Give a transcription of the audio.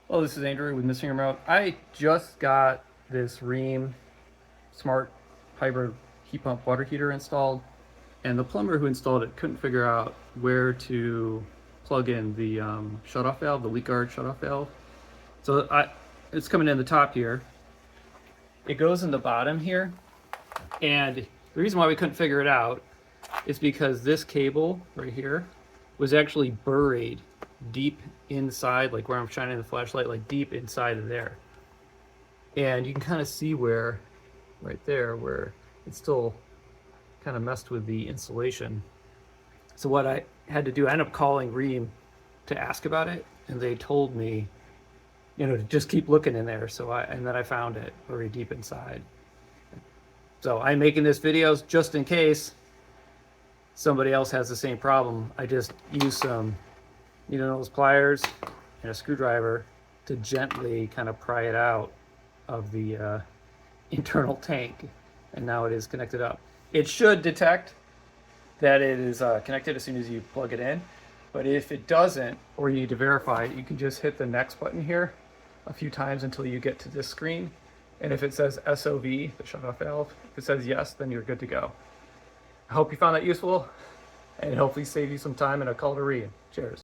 Hello, this is Andrew with Missing Remote. I just got this Rheem smart hybrid heat pump water heater installed, and the plumber who installed it couldn't figure out where to plug in the shutoff valve, the leak guard shutoff valve. It's coming in the top here. It goes in the bottom here, and the reason why we couldn't figure it out is because this cable right here was actually buried deep inside, like where I'm shining the flashlight, like deep inside of there. And you can kind of see where, right there, where it's still kind of messed with the insulation. So what I had to do, I ended up calling Rheem to ask about it, and they told me, to just keep looking in there. And then I found it very deep inside. So I'm making this video just in case somebody else has the same problem. I just use some those pliers and a screwdriver to gently kind of pry it out of the internal tank, and now it is connected up. It should detect that it is connected as soon as you plug it in, but if it doesn't, or you need to verify it, you can just hit the next button here a few times until you get to this screen, and if it says SOV, the shutoff valve, if it says yes, then you're good to go. I hope you found that useful, and hopefully save you some time and a call to Rheem. Cheers.